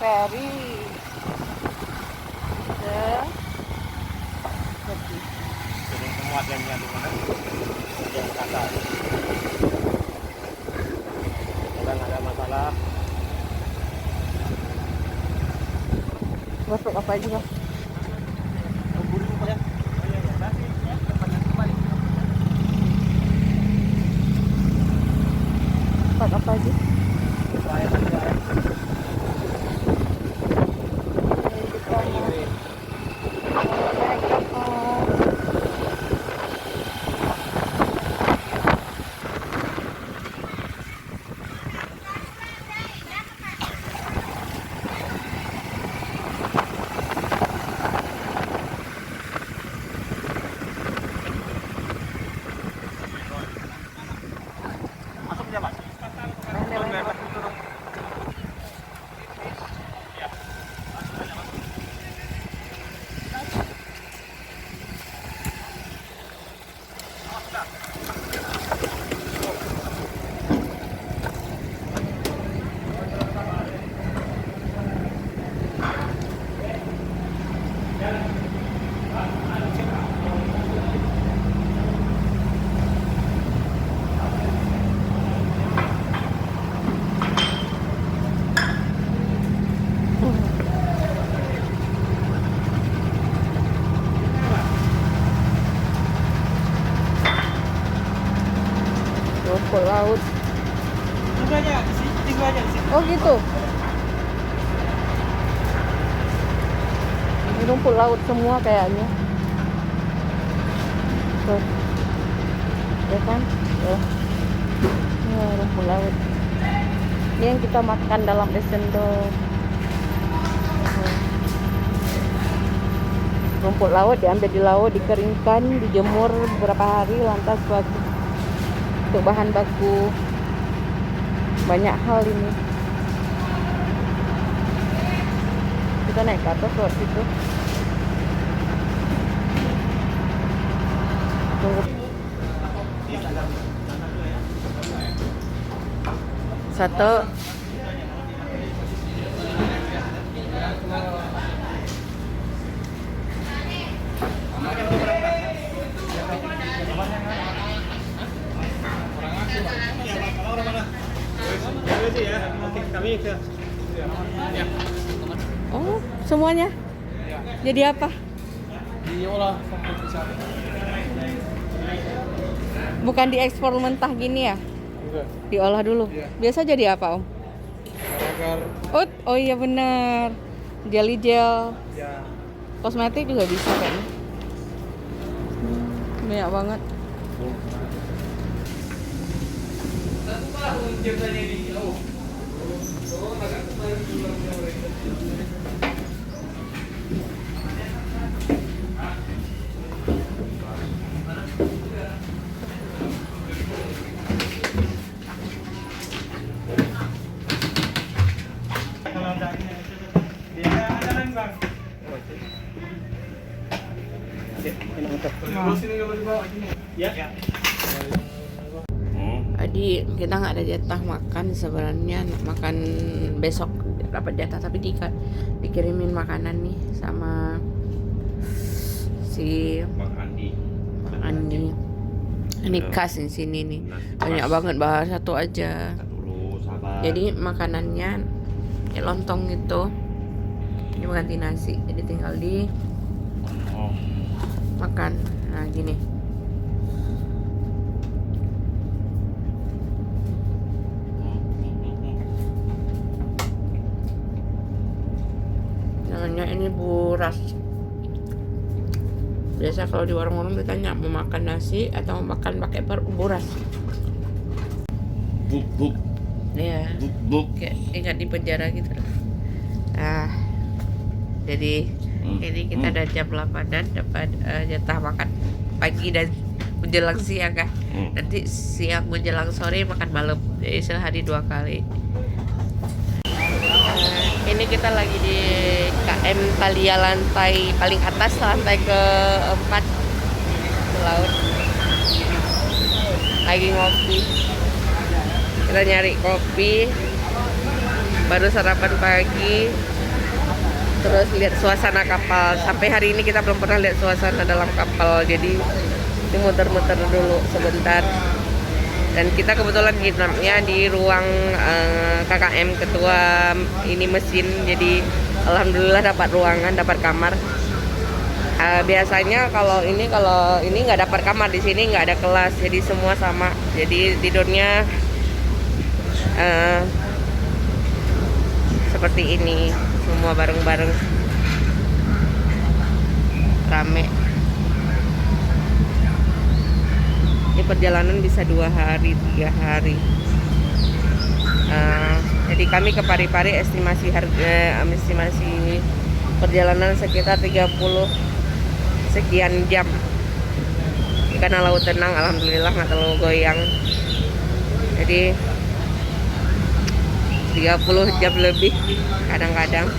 Ferry semua jamnya di mana? Jam kasar. Sekarang ada masalah. masuk apa aja Bang? Apa aja? Rumput laut. Oh gitu. Ini rumput laut semua kayaknya. Tuh. Ya kan? Tuh. Ini rumput laut. Ini yang kita makan dalam es cendol. Rumput laut diambil di laut, dikeringkan, dijemur beberapa hari, lantas untuk bahan baku. Banyak hal ini. Kita naik ke atas lewat situ. Satu. Oh, semuanya? Jadi apa? Diolah. Bukan diekspor mentah gini ya? Enggak. Diolah dulu. Iya. Biasa jadi apa, Om? Agar Oh iya benar. Jelly gel, ya kosmetik juga bisa kayaknya. Banyak banget. Adi, kita nggak ada jatah makan sebenarnya, makan besok dapat jatah, tapi dikirimin makanan nih sama si Bang Andi. Andi. Ini khas di sini nih, banyak banget, bahas satu aja. Dulu sabar. Jadi makanannya kayak lontong gitu. Ini mengganti nasi, jadi tinggal di makan. Nah gini. Namanya ini buras. Biasa kalau di warung-warung ditanya mau makan nasi atau mau makan pakai buras. Buk. Iya. Kayak ingat di penjara gitu. Nah, jadi ini kita ada jam 8 dan dapat jatah makan pagi dan menjelang siang kan. Nanti siang menjelang sore makan malam. Jadi sehari 2 kali. Ini kita lagi di KM Thalia, lantai paling atas, lantai ke-4 ke laut. Lagi ngopi. Kita nyari kopi. Baru sarapan pagi. Terus lihat suasana kapal. Sampai hari ini kita belum pernah lihat suasana dalam kapal. Jadi ini muter-muter dulu sebentar. Dan kita kebetulan nginapnya di ruang KKM ketua ini mesin. Jadi alhamdulillah dapat ruangan, dapat kamar. Biasanya kalau ini nggak dapat kamar, di sini nggak ada kelas, jadi semua sama. Jadi tidurnya seperti ini, semua bareng-bareng, rame. Ini perjalanan bisa 2 hari, 3 hari. Jadi kami ke Parepare estimasi perjalanan sekitar 30 sekian jam. Karena laut tenang, alhamdulillah nggak terlalu goyang. Jadi 30 jam lebih kadang-kadang.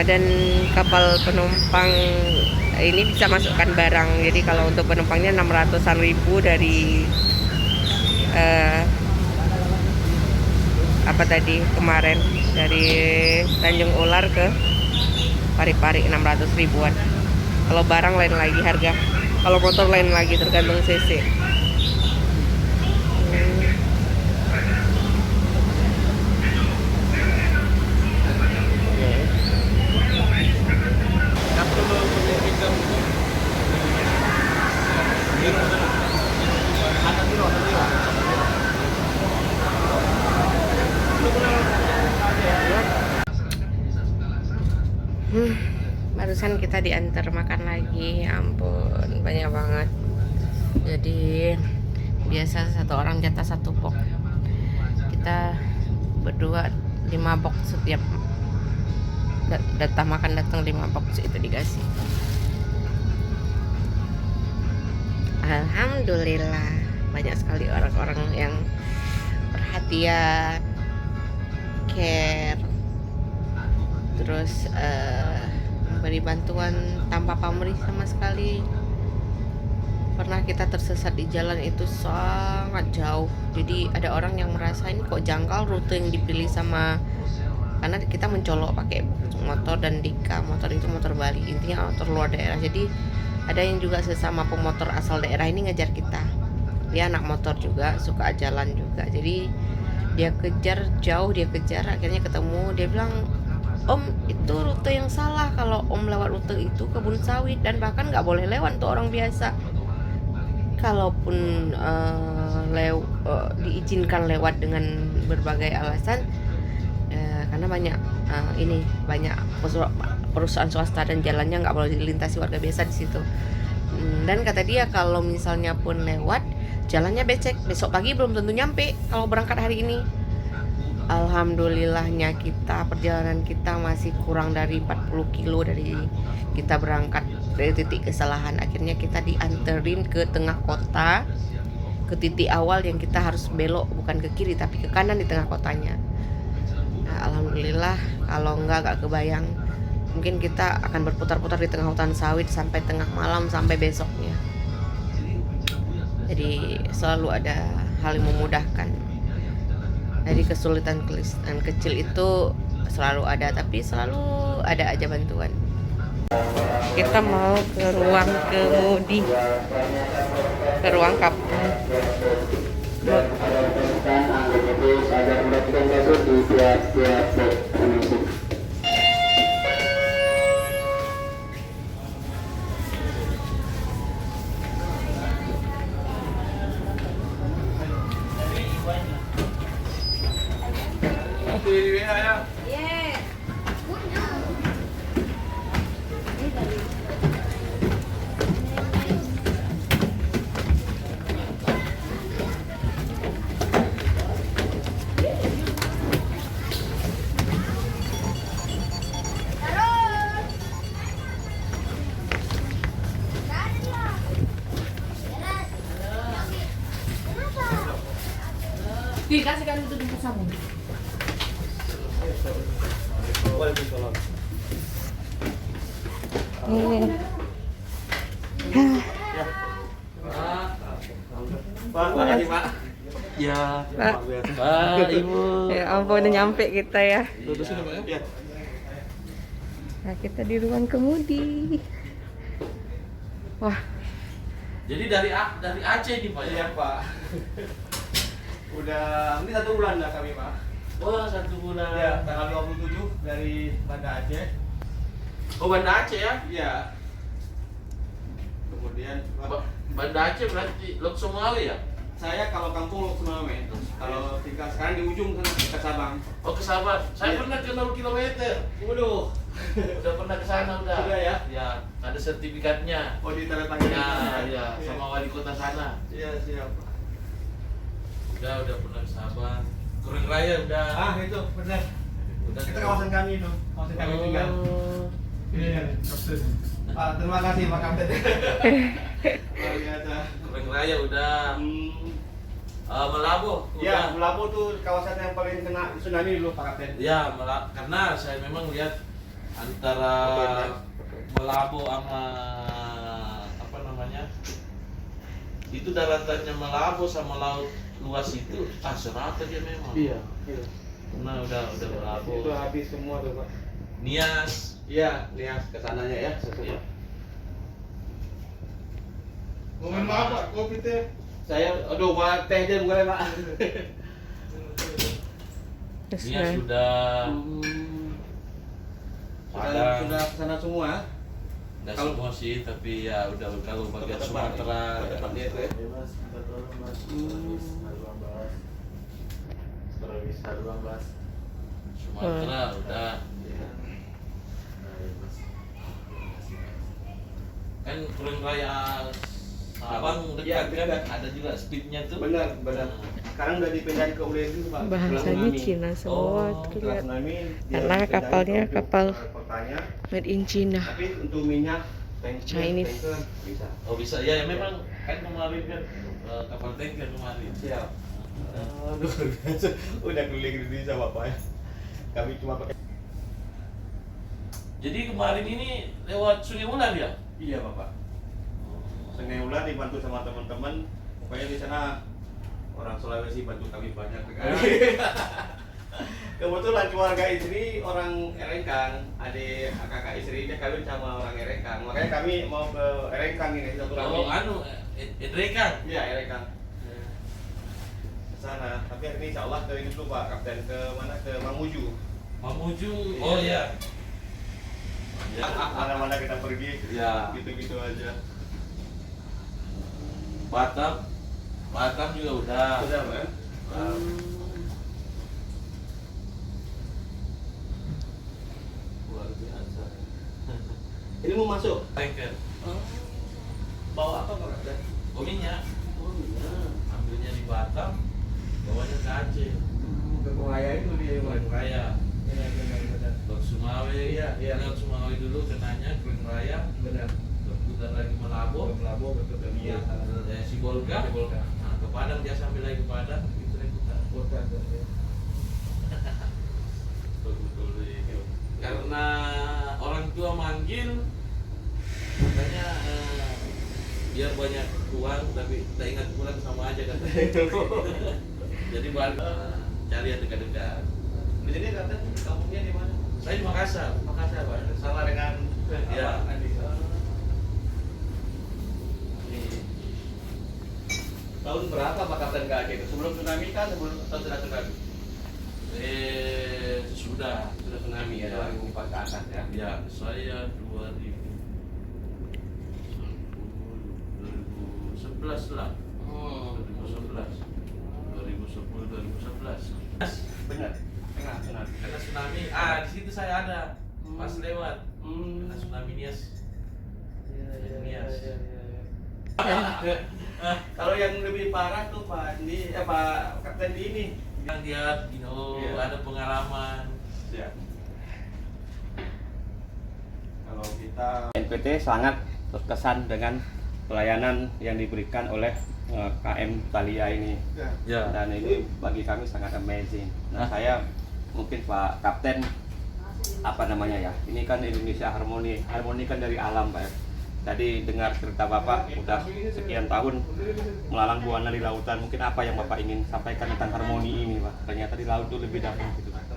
Dan kapal penumpang ini bisa masukkan barang. Jadi kalau untuk penumpangnya 600-an ribu dari kemarin dari Tanjung Ular ke Parepare 600 ribuan. Kalau barang lain lagi harga. Kalau motor lain lagi, tergantung cc. Barusan kita diantar makan lagi, ya ampun, banyak banget. Jadi biasa satu orang jatah 1 box. Kita berdua 5 box setiap datang 5 box itu dikasih. Alhamdulillah banyak sekali orang-orang yang perhatian, care, terus memberi bantuan tanpa pamrih sama sekali. Pernah kita tersesat di jalan itu sangat jauh. Jadi ada orang yang merasa ini kok janggal rute yang dipilih sama, karena kita mencolok pakai motor dan Dika, motor itu motor Bali, intinya motor luar daerah. Jadi ada yang juga sesama pemotor asal daerah ini ngejar kita. Dia anak motor juga, suka jalan juga. Jadi dia kejar jauh, akhirnya ketemu. Dia bilang, "Om, itu rute yang salah. Kalau Om lewat rute itu kebun sawit dan bahkan nggak boleh lewat untuk orang biasa. Kalaupun diizinkan lewat dengan berbagai alasan, karena banyak perusahaan swasta dan jalannya nggak boleh dilintasi warga biasa di situ. Dan kata dia kalau misalnya pun lewat, jalannya becek, besok pagi belum tentu nyampe kalau berangkat hari ini." Alhamdulillahnya perjalanan kita masih kurang dari 40 kilo dari kita berangkat dari titik kesalahan. Akhirnya kita dianterin ke tengah kota, ke titik awal yang kita harus belok bukan ke kiri tapi ke kanan di tengah kotanya. Nah, alhamdulillah, kalau nggak kebayang, mungkin kita akan berputar-putar di tengah hutan sawit sampai tengah malam, sampai besoknya. Jadi selalu ada hal yang memudahkan. Jadi kesulitan kecil itu selalu ada, tapi selalu ada aja bantuan. Kita mau ke ruang kemudi, ke ruang kapal. masuk di tiap-tiap box penumpang. Di WA ya. Dikasihkan itu di pesamu. Waalaikumsalam. Pak, makasih Pak. Ya, Pak. Pak, Ibu. Ya ampun, udah nyampe kita ya. Duduk sini Pak ya. Nah, kita di ruang kemudi. Wah, Jadi dari Aceh nih Pak ya? Iya Pak. Udah, ini 1 bulan dah kami Pak. Wah 1 bulan. Ya, tanggal 27 dari Banda Aceh. Oh Banda Aceh ya? Iya. Kemudian Banda Aceh berarti Lok Somalia ya? saya kalau kampung Sumawe, kalau tinggal sekarang di ujung sana dekat Sabang. Oh ke Sabang. Saya Iya. pernah ke 0 kilometer. Waduh. Udah pernah ke sana udah. Sudah ya? Ya, ada sertifikatnya. Oh di tanda tangan. Ya, sama wali kota sana. Iya siap. Udah pernah ke Sabang. Kurang Raya udah. Ah itu benar. Udah Itu kawasan kami itu, kawasan kami tinggal. Iya. Pak, terima kasih Pak Kapten. Luar biasa. Kurang Raya udah. Melabo. Ya, Udah. Melabu tuh kawasan yang paling kena tsunami dulu Pak Kapten. Ya, karena saya memang lihat antara Melabo sama apa namanya, itu daratannya Melabo sama laut luas itu serata dia memang. Iya. Nah udah Melabo. Itu habis semua tuh Pak. Nias. Iya, lihat kesananya ya. Iya. Mau minum apa? Kopi teh? Saya, aduh, buat teh aja boleh Pak. Nias sudah. Padang. Sudah kesana semua. Nggak Kalau- semua sih, tapi ya udah kalau bagian Sumatera. Tempatnya itu ya. Sumatera udah. Kan Kurang Raya Sabang Iya, dekat kan, dekat. ada juga speednya tuh. Benar. Sekarang udah dipindahin ke Ulen dulu Pak. bahasanya Cina semua Oh, tuh Setelah lihat. tsunami, dia Karena dipindahin kapalnya ke kapal kotanya. made in China. Tapi untuk minyak, Chinese. tanker, bisa. Oh bisa ya, memang kan kemarin kan kapal tanker kemarin. Siap. Aduh, biasa. Udah keliling Indonesia Bapak ya. Kami cuma pakai. Jadi kemarin ini lewat Sungai Ular ya? Iya Bapak. Sungai Ular dibantu sama teman-teman. Pokoknya di sana orang Sulawesi bantu kami banyak sekali. Kebetulan keluarga istri orang Erengkang, adik kakak istri dia kawin sama orang Erengkang. Makanya kami mau ke Erengkang ini satu lagi. Oh anu, Edrekan. Iya Erengkang. Ke sana. Tapi hari ini insya Allah ke ini dulu Pak Kapten, ke mana, ke Mamuju. Mamuju. Oh iya. Ya. Mana-mana kita pergi. Ya. Gitu-gitu aja. Batam juga udah. Sudah Pak. Luar biasa. Ini mau masuk. Tanker. Bawa apa Pak Kapten? Oh minyak. Oh iya. Ambilnya di Batam, bawanya ke Aceh. Ke Kuraya itu dia Kurang Raya. Benar. Lok Sumawe. Iya, iya. Lok Sumawe dulu kenanya Kurang Raya. Benar. Berputar lagi Melabo. Melabo betul dan iya. Sibolga. Sibolga. Nah, ke Padang dia sambil lagi ke Padang gitu lagi putar. Betul-betul itu. Karena orang tua manggil, makanya biar banyak uang tapi tak ingat pulang sama aja kan. Jadi balik cari yang dekat-dekat. Di sini Kapten, kampungnya di mana? Saya di Makassar. Makassar Pak. Sama dengan Iya. apa, Andi? Tahun berapa Pak Kapten ke Aceh itu? Sebelum tsunami kan, sebelum atau sudah tsunami? Sudah tsunami ya, 2004 ke atas ya. Ya, saya 2011 lah. 2011. 2011. Benar. Tengah tsunami. Karena tsunami, di situ saya ada pas lewat. Karena tsunami Nias. Nias. Kalau yang lebih parah tuh Pak Andi, Pak Kapten di ini. Yang lihat, Iya. ada pengalaman. Ya. Kalau kita NPT sangat terkesan dengan pelayanan yang diberikan oleh KM Thalia ini. Ya. Dan ini bagi kami sangat amazing. Nah, saya mungkin Pak Kapten apa namanya ya? Ini kan Indonesia Harmoni. Harmoni kan dari alam, Pak. Tadi dengar cerita Bapak udah sekian tahun melalang buana di lautan. Mungkin apa yang Bapak ingin sampaikan tentang harmoni ini, Pak? Ternyata di laut itu lebih dahsyat gitu, Pak.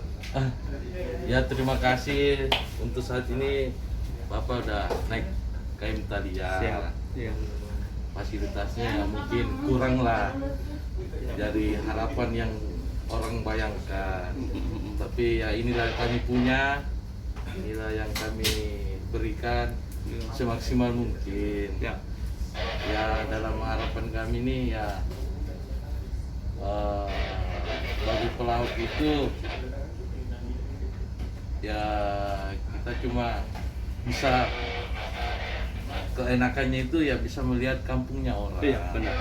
Ya, terima kasih untuk saat ini Bapak udah naik KM Thalia. Siap. Iya. Fasilitasnya mungkin kurang lah dari harapan yang orang bayangkan. Tapi ya inilah kami punya, inilah yang kami berikan semaksimal mungkin. Ya. Ya, dalam harapan kami ini ya bagi pelaut itu ya kita cuma bisa keenakannya itu ya bisa melihat kampungnya orang. Iya, benar.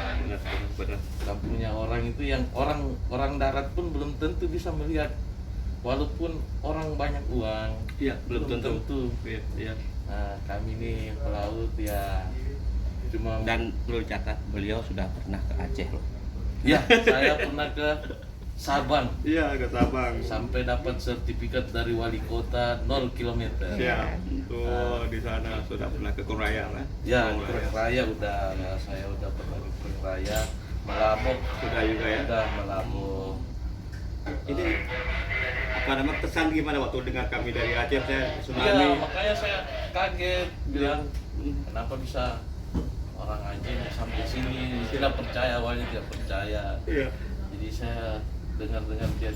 Kampungnya orang itu yang orang darat pun belum tentu bisa melihat, walaupun orang banyak uang. Iya, belum tentu. Iya. Iya. Nah, kami ini pelaut ya cuma Dan perlu catat, beliau sudah pernah ke Aceh loh. ya saya pernah ke Sabang Iya, ke Sabang. sampai dapat sertifikat dari wali kota 0 km. Siap. Tuh di sana sudah pernah ke Kuraya kan? Ya, Kuraya. Kurang Raya udah, ya, saya udah pernah ke Kurang Raya, Melabok Sudah juga ya. udah Melabok. Ini apa nama kesan gimana waktu dengar kami dari Aceh saya Iya, tsunami? makanya saya kaget bilang kenapa bisa orang Aceh sampai sini, tidak percaya, awalnya tidak percaya. Iya. Jadi saya dengar-dengar dia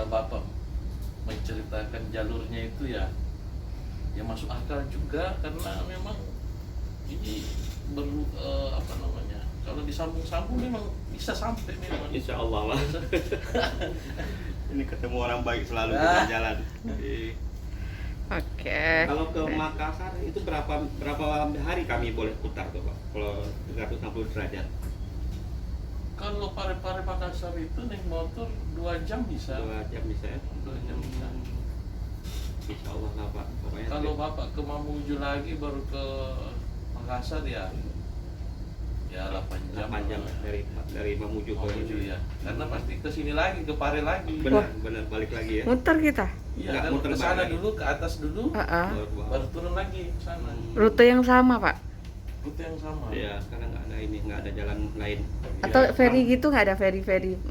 Bapak menceritakan jalurnya itu ya masuk akal juga, karena memang ini apa namanya, kalau disambung-sambung memang bisa sampai memang. Insya Allah lah. Ini ketemu orang baik selalu di jalan. Oke. Kalau ke Makassar itu berapa hari kami boleh putar tuh Pak? Kalau 360 derajat. Kalau Pare-Pare Makassar itu naik motor 2 jam bisa. 2 jam bisa ya? 2 jam bisa. Insya Allah lah Pak. Pokoknya Kalau Bapak ke Mamuju lagi baru ke Makassar ya 8 jam. 8 jam dari Mamuju ke Mamuju ya. Karena pasti ke sini lagi, ke Pare lagi. Benar balik lagi ya. Muter kita. Iya, Nggak kan muter ke sana balik. dulu, ke atas dulu, Heeh. baru turun lagi ke sana. Rute yang sama, Pak. Rute yang sama. Iya, karena nggak ada jalan lain. Atau Ya, ferry gitu nggak ada ferry?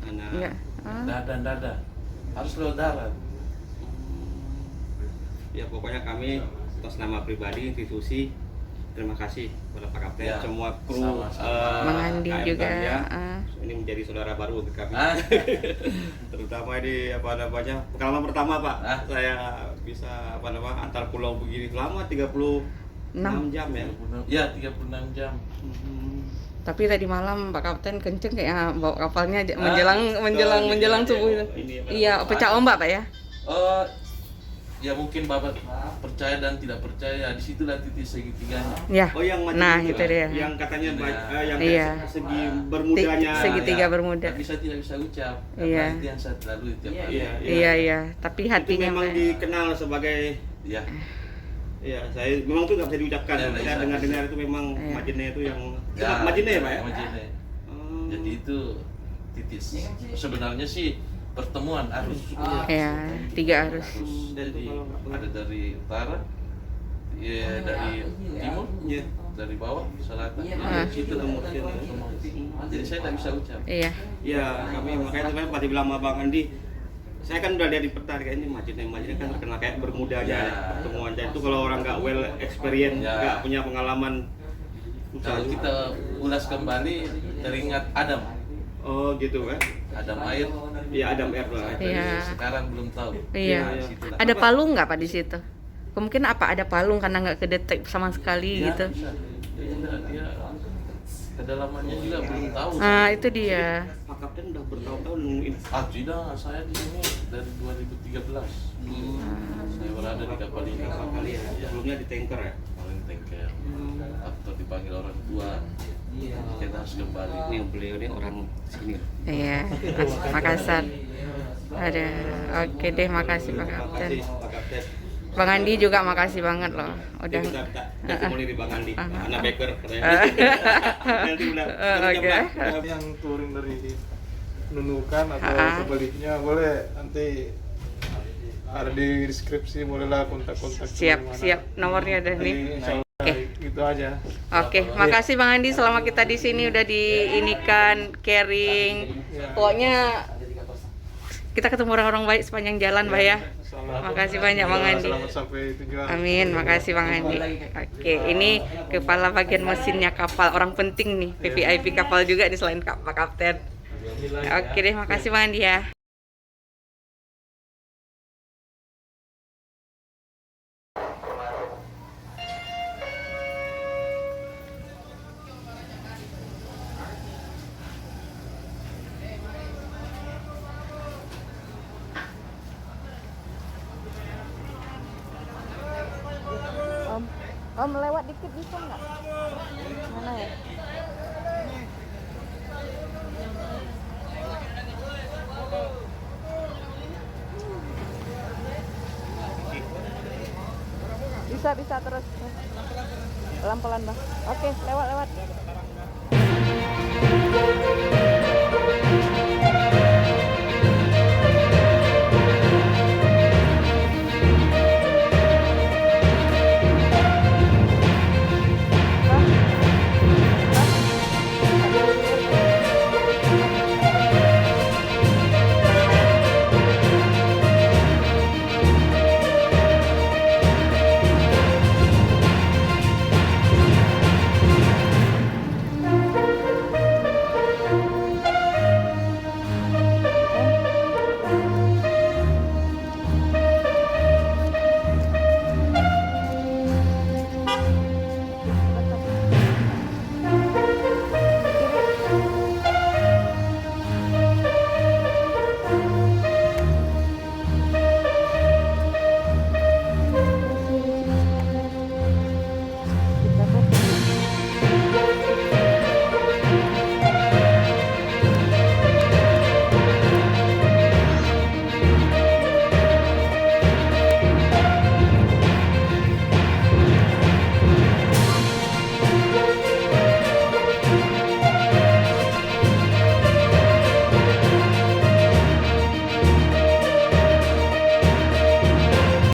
Nah, Enggak. Ah. Dada. Harus lewat darat. Ya pokoknya kami atas nama pribadi institusi terima kasih kepada Pak Kapten, Ya, semua kru sama-sama. Mang Andi KM juga. Thalia. Ah. Ini menjadi saudara baru bagi kami. Ah. Terutama di apa namanya pengalaman pertama Pak. Ah. Saya bisa antar pulau begini selama 36 jam ya. Ya, 36 jam. Tapi tadi malam Pak Kapten kenceng kayak bawa kapalnya Ah, menjelang subuh. Ini apa? Iya, pecah ombak, Pak ya. Ya mungkin Bapak percaya dan tidak percaya, disitulah titik segitiganya. Ya. Oh yang macam Nah, itu, itu dia. Yang katanya Iya. yang Iya. segi bermudanya. Segitiga Ya, bermuda. Tapi saya tidak bisa ucap. Iya. Karena itu yang saya lalui tiap hari. Iya. Iya. Tapi Itu hatinya memang mah. dikenal sebagai Ya. ya saya memang itu nggak bisa diucapkan. Ya, nggak Saya bisa. dengar itu memang Iya. majene itu yang majene ya Pak ya. Majene. Oh. Jadi itu titik sebenarnya sih pertemuan arus. Ya, 3 arus. Jadi ada dari utara, ya dari timur, Iya. dari bawah, selatan. Ah. Jadi situ Ketemu. Jadi saya tidak bisa ucap. Iya. Ya kami makanya sebenarnya pada bilang sama Bang Andi, saya kan udah lihat di peta kayaknya majene kan terkenal kayak bermudanya Ya. pertemuan. Dan itu kalau orang nggak well experience, Ya. nggak punya pengalaman. Kalau kita ulas kembali, teringat Adam. Oh gitu kan? Adam air, Ya Adam Air lah. Iya. Sekarang belum tahu. Iya. Iya. Situlah. Ada palung nggak Pak di situ? Kemungkinan apa ada palung karena nggak kedetek sama sekali Iya, gitu. bisa. Dia kedalamannya juga belum tahu. Nah, itu dia. Pak Kapten udah bertahun-tahun nemuin. Tidak, saya di sini dari 2013. Saya berada di kapal ini. Berapa kali ya? Iya. Sebelumnya di tanker ya. Paling tanker. Atau dipanggil orang tua. Kita harus kembali. Ini beliau ini orang sini. Iya. Makassar. Ada. Oke deh, makasih Pak Kapten. Makasih Pak Kapten. Bang Andi juga makasih banget loh. Udah. Kita testimoni di Bang Andi, anak baker katanya. Nanti udah. Oke. Yang touring dari Nunukan atau sebaliknya boleh nanti ada di deskripsi, bolehlah kontak-kontak. Siap, nomornya ada nih. Insya Allah Oke. gitu aja. Oke, makasih Bang Andi selama kita di sini udah diinikan caring. Pokoknya kita ketemu orang-orang baik sepanjang jalan, Mbak ya. Makasih banyak Bang Andi. Selamat sampai tujuan. Amin, makasih Bang Andi. Oke, ini kepala bagian mesinnya kapal, orang penting nih, VVIP kapal juga nih selain Pak Kapten. Oke deh, makasih Bang Andi ya. Om lewat dikit bisa nggak? Mana ya? Bisa terus. Pelan-pelan Bang. Oke, lewat.